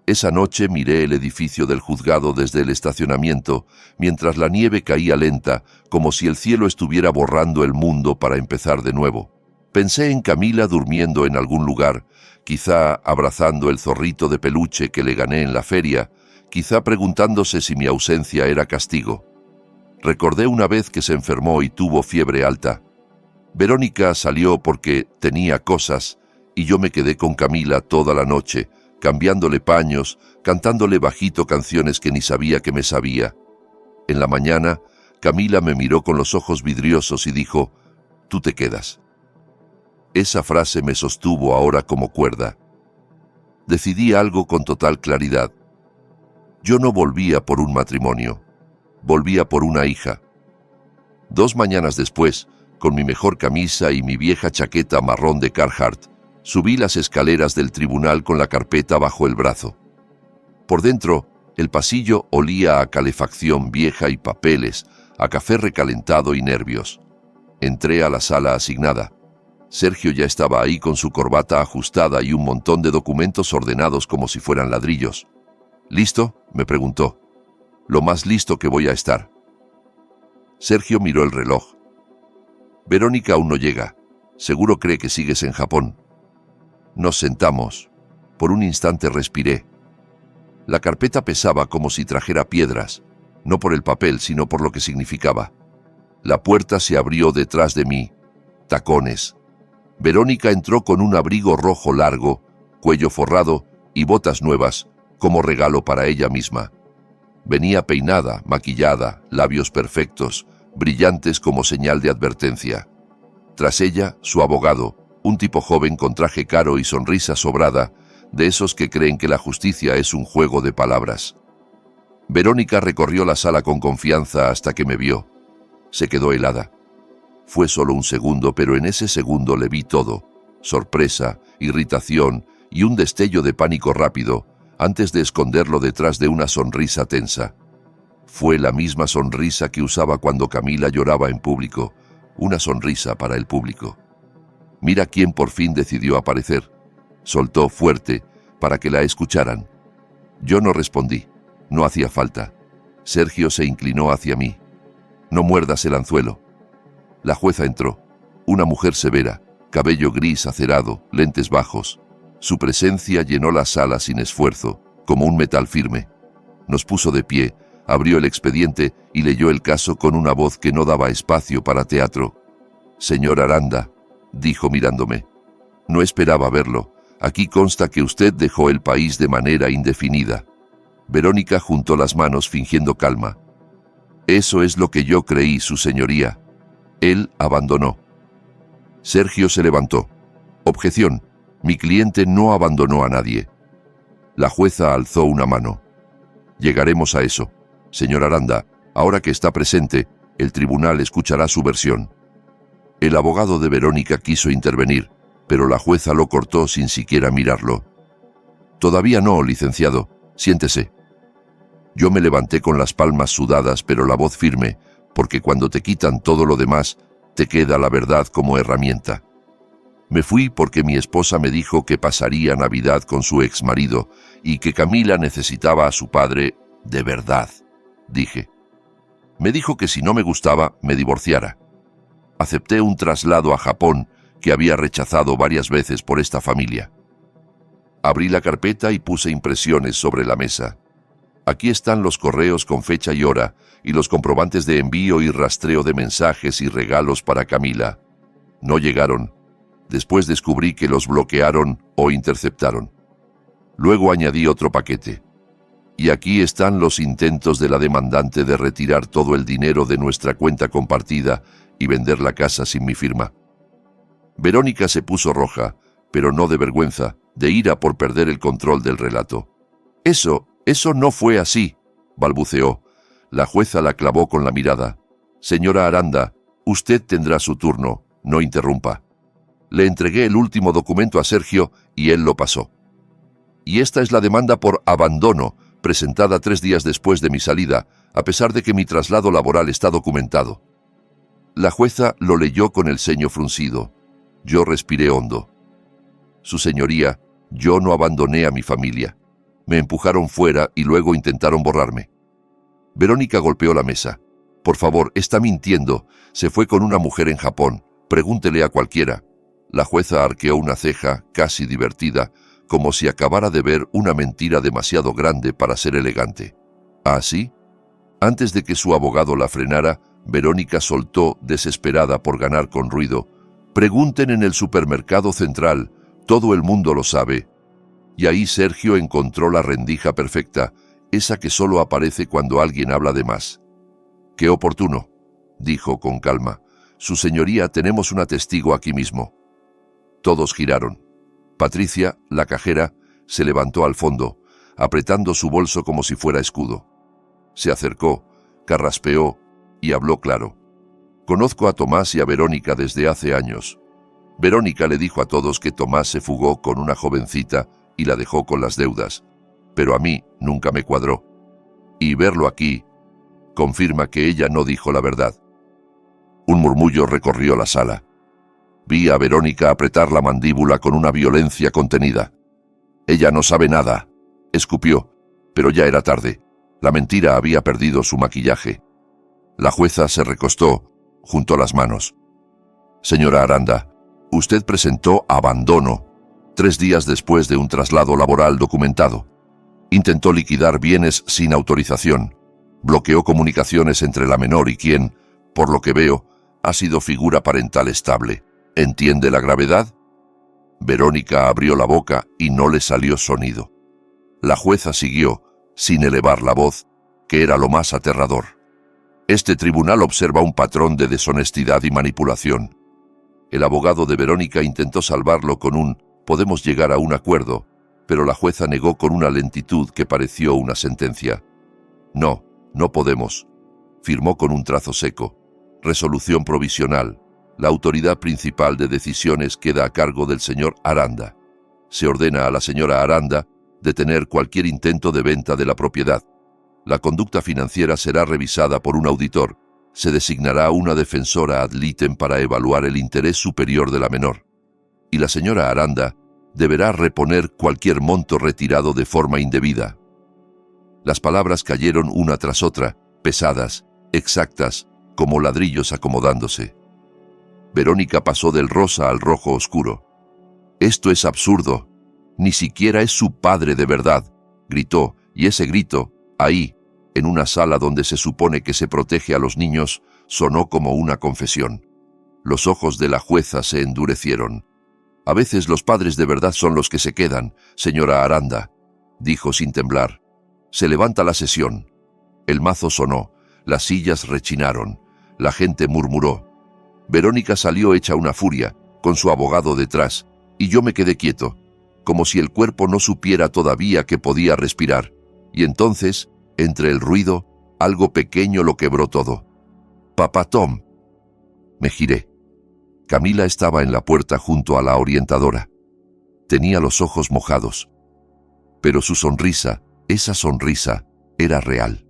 Esa noche miré el edificio del juzgado desde el estacionamiento, mientras la nieve caía lenta, como si el cielo estuviera borrando el mundo para empezar de nuevo. Pensé en Camila durmiendo en algún lugar, quizá abrazando el zorrito de peluche que le gané en la feria, quizá preguntándose si mi ausencia era castigo. Recordé una vez que se enfermó y tuvo fiebre alta. Verónica salió porque tenía cosas, y yo me quedé con Camila toda la noche, cambiándole paños, cantándole bajito canciones que ni sabía que me sabía. En la mañana, Camila me miró con los ojos vidriosos y dijo: «Tú te quedas». Esa frase me sostuvo ahora como cuerda. Decidí algo con total claridad. Yo no volvía por un matrimonio, volvía por una hija. 2 mañanas después, con mi mejor camisa y mi vieja chaqueta marrón de Carhartt, subí las escaleras del tribunal con la carpeta bajo el brazo. Por dentro, el pasillo olía a calefacción vieja y papeles, a café recalentado y nervios. Entré a la sala asignada. Sergio ya estaba ahí con su corbata ajustada y un montón de documentos ordenados como si fueran ladrillos. «¿Listo?», me preguntó. «Lo más listo que voy a estar». Sergio miró el reloj. «Verónica aún no llega. Seguro cree que sigues en Japón». Nos sentamos. Por un instante respiré. La carpeta pesaba como si trajera piedras, no por el papel, sino por lo que significaba. La puerta se abrió detrás de mí. Tacones. Verónica entró con un abrigo rojo largo, cuello forrado y botas nuevas, como regalo para ella misma. Venía peinada, maquillada, labios perfectos, brillantes como señal de advertencia. Tras ella, su abogado, un tipo joven con traje caro y sonrisa sobrada, de esos que creen que la justicia es un juego de palabras. Verónica recorrió la sala con confianza hasta que me vio. Se quedó helada. Fue solo un segundo, pero en ese segundo le vi todo: sorpresa, irritación y un destello de pánico rápido, antes de esconderlo detrás de una sonrisa tensa. Fue la misma sonrisa que usaba cuando Camila lloraba en público, una sonrisa para el público. «Mira quién por fin decidió aparecer», soltó fuerte, para que la escucharan. Yo no respondí, no hacía falta. Sergio se inclinó hacia mí. «No muerdas el anzuelo». La jueza entró, una mujer severa, cabello gris acerado, lentes bajos. Su presencia llenó la sala sin esfuerzo, como un metal firme. Nos puso de pie, abrió el expediente y leyó el caso con una voz que no daba espacio para teatro. «Señor Aranda», dijo mirándome. No esperaba verlo. Aquí consta que usted dejó el país de manera indefinida. Verónica juntó las manos fingiendo calma. Eso es lo que yo creí, su señoría. Él abandonó. Sergio se levantó. Objeción. Mi cliente no abandonó a nadie. La jueza alzó una mano. Llegaremos a eso. Señor Aranda, ahora que está presente, el tribunal escuchará su versión. El abogado de Verónica quiso intervenir, pero la jueza lo cortó sin siquiera mirarlo. Todavía no, licenciado. Siéntese. Yo me levanté con las palmas sudadas, pero la voz firme, porque cuando te quitan todo lo demás, te queda la verdad como herramienta. Me fui porque mi esposa me dijo que pasaría Navidad con su exmarido y que Camila necesitaba a su padre de verdad, dije. Me dijo que si no me gustaba, me divorciara. Acepté un traslado a Japón que había rechazado varias veces por esta familia. Abrí la carpeta y puse impresiones sobre la mesa. Aquí están los correos con fecha y hora, y los comprobantes de envío y rastreo de mensajes y regalos para Camila. No llegaron. Después descubrí que los bloquearon o interceptaron. Luego añadí otro paquete. Y aquí están los intentos de la demandante de retirar todo el dinero de nuestra cuenta compartida y vender la casa sin mi firma. Verónica se puso roja, pero no de vergüenza, de ira por perder el control del relato. Eso no fue así, balbuceó. La jueza la clavó con la mirada. Señora Aranda, usted tendrá su turno, no interrumpa. Le entregué el último documento a Sergio y él lo pasó. Y esta es la demanda por abandono, presentada 3 días después de mi salida, a pesar de que mi traslado laboral está documentado. La jueza lo leyó con el ceño fruncido. Yo respiré hondo. Su señoría, yo no abandoné a mi familia. Me empujaron fuera y luego intentaron borrarme. Verónica golpeó la mesa. Por favor, está mintiendo. Se fue con una mujer en Japón. Pregúntele a cualquiera. La jueza arqueó una ceja, casi divertida, como si acabara de ver una mentira demasiado grande para ser elegante. ¿Ah, sí? Antes de que su abogado la frenara, Verónica soltó, desesperada por ganar con ruido. Pregunten en el supermercado central. Todo el mundo lo sabe. Y ahí Sergio encontró la rendija perfecta, esa que solo aparece cuando alguien habla de más. «Qué oportuno», dijo con calma. «Su señoría, tenemos una testigo aquí mismo». Todos giraron. Patricia, la cajera, se levantó al fondo, apretando su bolso como si fuera escudo. Se acercó, carraspeó y habló claro. «Conozco a Tomás y a Verónica desde hace años. Verónica le dijo a todos que Tomás se fugó con una jovencita y la dejó con las deudas, pero a mí nunca me cuadró. Y verlo aquí confirma que ella no dijo la verdad». Un murmullo recorrió la sala. Vi a Verónica apretar la mandíbula con una violencia contenida. «Ella no sabe nada», escupió, pero ya era tarde. La mentira había perdido su maquillaje. La jueza se recostó, juntó las manos. «Señora Aranda, usted presentó abandono 3 días después de un traslado laboral documentado. Intentó liquidar bienes sin autorización. Bloqueó comunicaciones entre la menor y quien, por lo que veo, ha sido figura parental estable. ¿Entiende la gravedad?» Verónica abrió la boca y no le salió sonido. La jueza siguió, sin elevar la voz, que era lo más aterrador. «Este tribunal observa un patrón de deshonestidad y manipulación». El abogado de Verónica intentó salvarlo con un «podemos llegar a un acuerdo», pero la jueza negó con una lentitud que pareció una sentencia. «No, no podemos», firmó con un trazo seco. «Resolución provisional. La autoridad principal de decisiones queda a cargo del señor Aranda. Se ordena a la señora Aranda detener cualquier intento de venta de la propiedad. La conducta financiera será revisada por un auditor. Se designará una defensora ad litem para evaluar el interés superior de la menor. Y la señora Aranda deberá reponer cualquier monto retirado de forma indebida». Las palabras cayeron una tras otra, pesadas, exactas, como ladrillos acomodándose. Verónica pasó del rosa al rojo oscuro. «Esto es absurdo. Ni siquiera es su padre de verdad», gritó, y ese grito, ahí, en una sala donde se supone que se protege a los niños, sonó como una confesión. Los ojos de la jueza se endurecieron. «A veces los padres de verdad son los que se quedan, señora Aranda», dijo sin temblar. «Se levanta la sesión». El mazo sonó, las sillas rechinaron, la gente murmuró. Verónica salió hecha una furia, con su abogado detrás, y yo me quedé quieto, como si el cuerpo no supiera todavía que podía respirar. Y entonces, entre el ruido, algo pequeño lo quebró todo. «Papá Tom». Me giré. Camila estaba en la puerta junto a la orientadora. Tenía los ojos mojados. Pero su sonrisa, esa sonrisa, era real.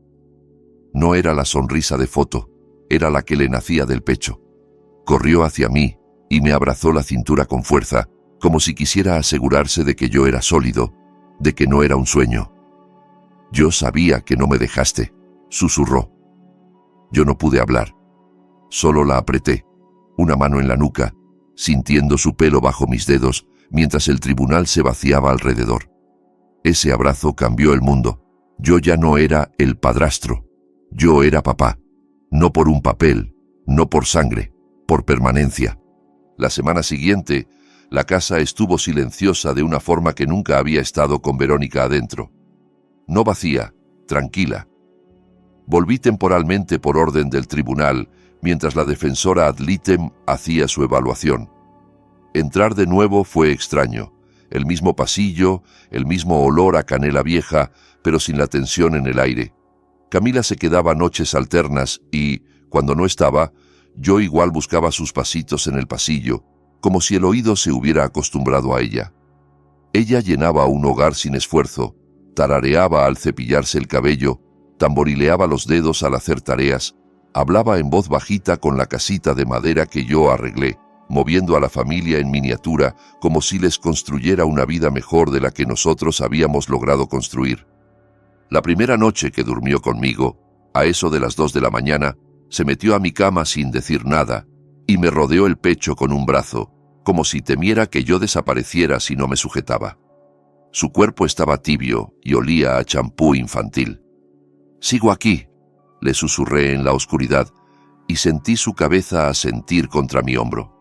No era la sonrisa de foto, era la que le nacía del pecho. Corrió hacia mí y me abrazó la cintura con fuerza, como si quisiera asegurarse de que yo era sólido, de que no era un sueño. «Yo sabía que no me dejaste», susurró. Yo no pude hablar. Solo la apreté, una mano en la nuca, sintiendo su pelo bajo mis dedos, mientras el tribunal se vaciaba alrededor. Ese abrazo cambió el mundo. Yo ya no era el padrastro. Yo era papá. No por un papel, no por sangre, por permanencia. La semana siguiente, la casa estuvo silenciosa de una forma que nunca había estado con Verónica adentro. No vacía, tranquila. Volví temporalmente por orden del tribunal, mientras la defensora ad litem hacía su evaluación. Entrar de nuevo fue extraño. El mismo pasillo, el mismo olor a canela vieja, pero sin la tensión en el aire. Camila se quedaba noches alternas y, cuando no estaba, yo igual buscaba sus pasitos en el pasillo, como si el oído se hubiera acostumbrado a ella. Ella llenaba un hogar sin esfuerzo, tarareaba al cepillarse el cabello, tamborileaba los dedos al hacer tareas, hablaba en voz bajita con la casita de madera que yo arreglé, moviendo a la familia en miniatura como si les construyera una vida mejor de la que nosotros habíamos logrado construir. La primera noche que durmió conmigo, a eso de las 2 de la mañana, se metió a mi cama sin decir nada y me rodeó el pecho con un brazo, como si temiera que yo desapareciera si no me sujetaba. Su cuerpo estaba tibio y olía a champú infantil. «Sigo aquí», le susurré en la oscuridad y sentí su cabeza asentir contra mi hombro.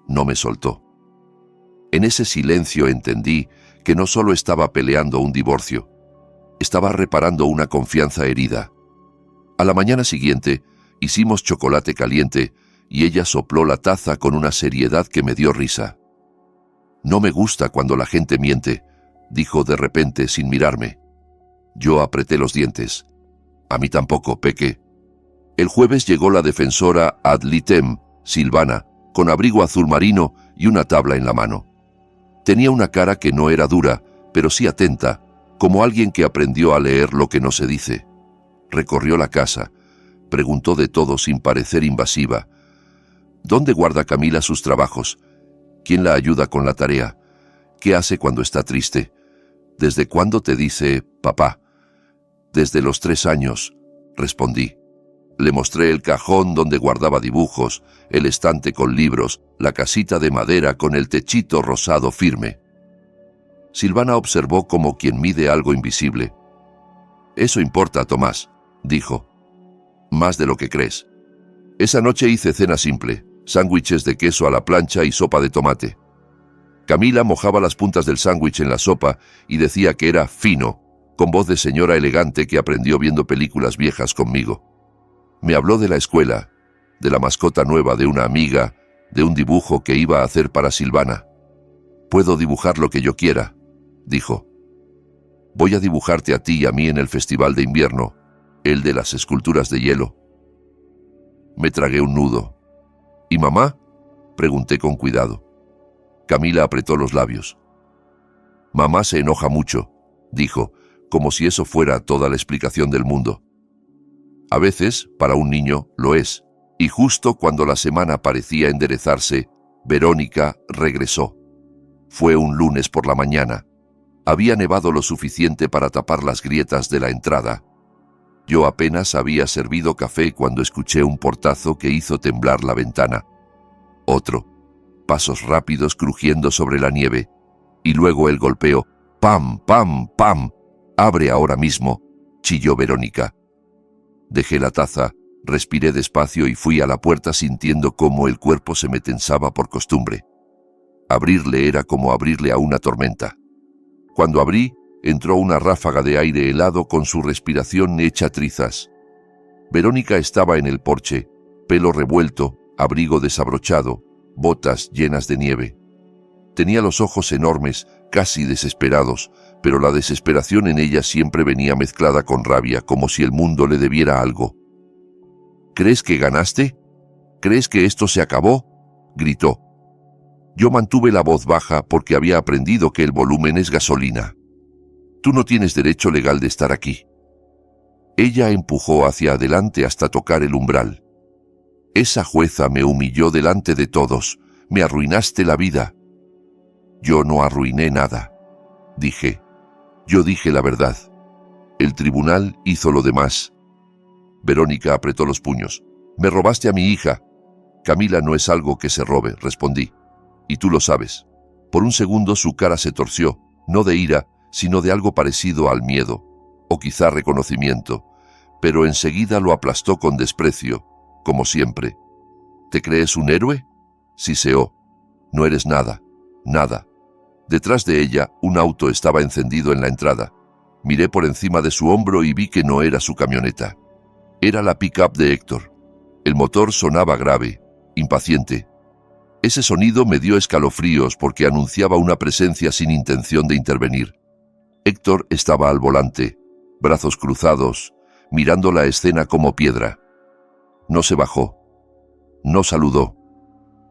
No me soltó. En ese silencio entendí que no solo estaba peleando un divorcio, estaba reparando una confianza herida. A la mañana siguiente hicimos chocolate caliente y ella sopló la taza con una seriedad que me dio risa. «No me gusta cuando la gente miente», dijo de repente sin mirarme. Yo apreté los dientes. «A mí tampoco, Peque». El jueves llegó la defensora ad litem, Silvana, con abrigo azul marino y una tabla en la mano. Tenía una cara que no era dura, pero sí atenta, como alguien que aprendió a leer lo que no se dice. Recorrió la casa, preguntó de todo sin parecer invasiva. ¿Dónde guarda Camila sus trabajos? ¿Quién la ayuda con la tarea? ¿Qué hace cuando está triste? ¿Desde cuándo te dice papá? Desde los 3 años, respondí. Le mostré el cajón donde guardaba dibujos, el estante con libros, la casita de madera con el techito rosado firme. Silvana observó como quien mide algo invisible. «Eso importa, Tomás», dijo. «Más de lo que crees. Esa noche hice cena simple, sándwiches de queso a la plancha y sopa de tomate. Camila mojaba las puntas del sándwich en la sopa y decía que era fino, con voz de señora elegante que aprendió viendo películas viejas conmigo. Me habló de la escuela, de la mascota nueva de una amiga, de un dibujo que iba a hacer para Silvana. «Puedo dibujar lo que yo quiera», dijo. «Voy a dibujarte a ti y a mí en el festival de invierno, el de las esculturas de hielo». Me tragué un nudo. «¿Y mamá?», pregunté con cuidado. Camila apretó los labios. «Mamá se enoja mucho», dijo, como si eso fuera toda la explicación del mundo. A veces, para un niño, lo es, y justo cuando la semana parecía enderezarse, Verónica regresó. Fue un lunes por la mañana. Había nevado lo suficiente para tapar las grietas de la entrada. Yo apenas había servido café cuando escuché un portazo que hizo temblar la ventana. Otro. Pasos rápidos crujiendo sobre la nieve. Y luego el golpeo. «¡Pam, pam, pam! ¡Abre ahora mismo!», chilló Verónica. Dejé la taza, Respiré despacio y fui a la puerta sintiendo cómo el cuerpo se me tensaba por costumbre. Abrirle era como abrirle a una tormenta. Cuando abrí, entró una ráfaga de aire helado con su respiración hecha trizas. Verónica estaba en el porche, pelo revuelto, abrigo desabrochado, botas llenas de nieve. Tenía los ojos enormes, casi desesperados, pero la desesperación en ella siempre venía mezclada con rabia, como si el mundo le debiera algo. ¿Crees que ganaste? ¿Crees que esto se acabó?, gritó. Yo mantuve la voz baja porque había aprendido que el volumen es gasolina. Tú no tienes derecho legal de estar aquí. Ella empujó hacia adelante hasta tocar el umbral. Esa jueza me humilló delante de todos. Me arruinaste la vida. Yo no arruiné nada, dije. Yo dije la verdad. El tribunal hizo lo demás. Verónica apretó los puños. Me robaste a mi hija. Camila no es algo que se robe, respondí. Y tú lo sabes. Por un segundo su cara se torció, no de ira, sino de algo parecido al miedo, o quizá reconocimiento, pero enseguida lo aplastó con desprecio, como siempre. ¿Te crees un héroe?, siseó. No eres nada, nada. Detrás de ella, un auto estaba encendido en la entrada. Miré por encima de su hombro y vi que no era su camioneta. Era la pick-up de Héctor. El motor sonaba grave, impaciente. Ese sonido me dio escalofríos porque anunciaba una presencia sin intención de intervenir. Héctor estaba al volante, brazos cruzados, mirando la escena como piedra. No se bajó. No saludó.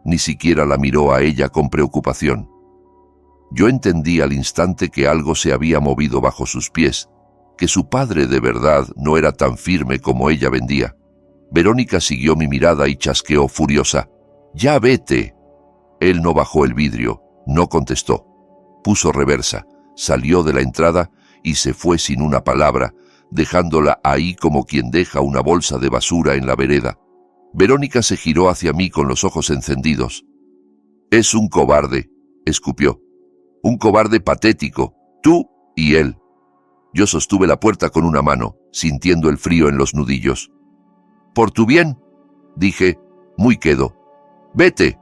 Ni siquiera la miró a ella con preocupación. Yo entendí al instante que algo se había movido bajo sus pies, que su padre de verdad no era tan firme como ella vendía. Verónica siguió mi mirada y chasqueó furiosa. ¡Ya vete! Él no bajó el vidrio, no contestó. Puso reversa, salió de la entrada y se fue sin una palabra, dejándola ahí como quien deja una bolsa de basura en la vereda. Verónica se giró hacia mí con los ojos encendidos. «Es un cobarde», escupió. «Un cobarde patético, tú y él». Yo sostuve la puerta con una mano, sintiendo el frío en los nudillos. «Por tu bien», dije, muy quedo. «Vete».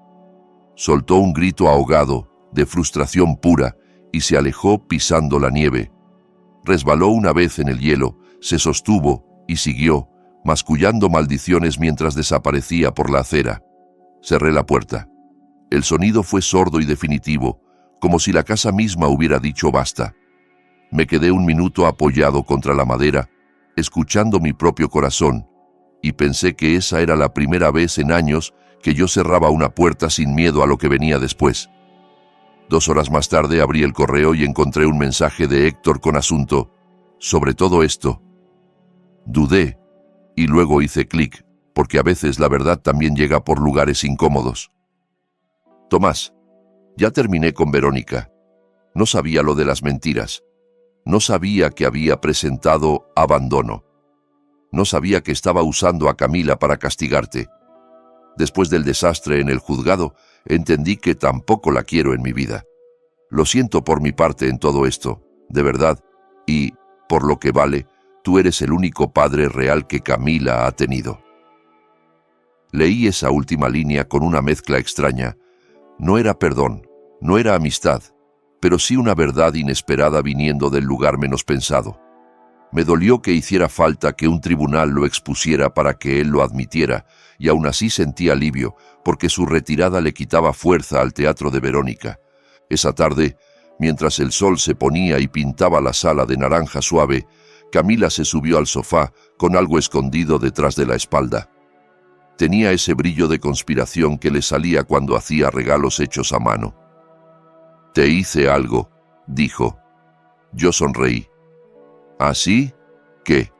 Soltó un grito ahogado, de frustración pura, y se alejó pisando la nieve. Resbaló una vez en el hielo, se sostuvo y siguió, mascullando maldiciones mientras desaparecía por la acera. Cerré la puerta. El sonido fue sordo y definitivo, como si la casa misma hubiera dicho basta. Me quedé un minuto apoyado contra la madera, escuchando mi propio corazón, y pensé que esa era la primera vez en años que yo cerraba una puerta sin miedo a lo que venía después. 2 horas más tarde abrí el correo y encontré un mensaje de Héctor con asunto: «Sobre todo esto». Dudé, y luego hice clic, porque a veces la verdad también llega por lugares incómodos. «Tomás, ya terminé con Verónica. No sabía lo de las mentiras. No sabía que había presentado abandono. No sabía que estaba usando a Camila para castigarte. Después del desastre en el juzgado, entendí que tampoco la quiero en mi vida. Lo siento por mi parte en todo esto, de verdad, y, por lo que vale, tú eres el único padre real que Camila ha tenido». Leí esa última línea con una mezcla extraña. No era perdón, no era amistad, pero sí una verdad inesperada viniendo del lugar menos pensado. Me dolió que hiciera falta que un tribunal lo expusiera para que él lo admitiera, y aún así sentí alivio, porque su retirada le quitaba fuerza al teatro de Verónica. Esa tarde, mientras el sol se ponía y pintaba la sala de naranja suave, Camila se subió al sofá con algo escondido detrás de la espalda. Tenía ese brillo de conspiración que le salía cuando hacía regalos hechos a mano. «Te hice algo», dijo. Yo sonreí. «¿Así? ¿Qué?»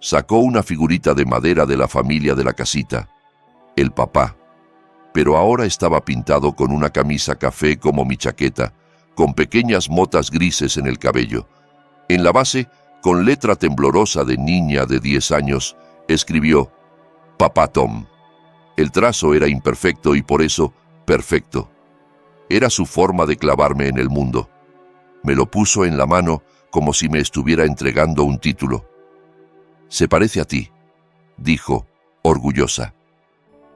Sacó una figurita de madera de la familia de la casita. El papá. Pero ahora estaba pintado con una camisa café como mi chaqueta, con pequeñas motas grises en el cabello. En la base, con letra temblorosa de niña de 10 años, escribió: «Papá Tom». El trazo era imperfecto y por eso perfecto. Era su forma de clavarme en el mundo. Me lo puso en la mano como si me estuviera entregando un título. «Se parece a ti», dijo, orgullosa.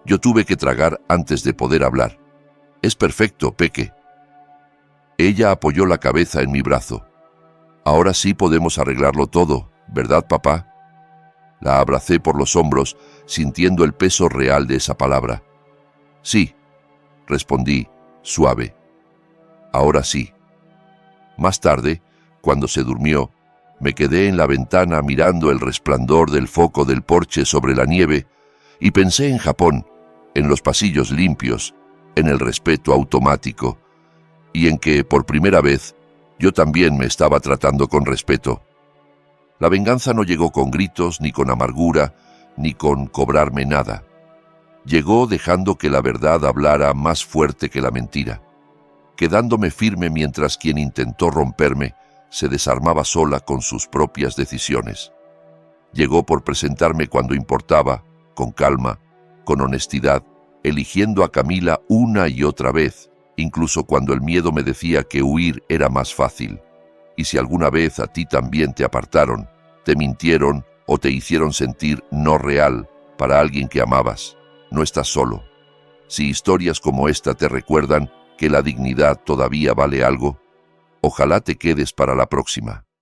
Yo tuve que tragar antes de poder hablar. Es perfecto, Peque. Ella apoyó la cabeza en mi brazo. Ahora sí podemos arreglarlo todo, ¿verdad, papá? La abracé por los hombros, sintiendo el peso real de esa palabra. Sí, respondí, suave. Ahora sí. Más tarde, cuando se durmió, me quedé en la ventana mirando el resplandor del foco del porche sobre la nieve y pensé en Japón, en los pasillos limpios, en el respeto automático y en que, por primera vez, yo también me estaba tratando con respeto. La venganza no llegó con gritos, ni con amargura, ni con cobrarme nada. Llegó dejando que la verdad hablara más fuerte que la mentira, quedándome firme mientras quien intentó romperme se desarmaba sola con sus propias decisiones. Llegó por presentarme cuando importaba, con calma, con honestidad, eligiendo a Camila una y otra vez, incluso cuando el miedo me decía que huir era más fácil. Y si alguna vez a ti también te apartaron, te mintieron o te hicieron sentir no real para alguien que amabas, no estás solo. Si historias como esta te recuerdan que la dignidad todavía vale algo, ojalá te quedes para la próxima.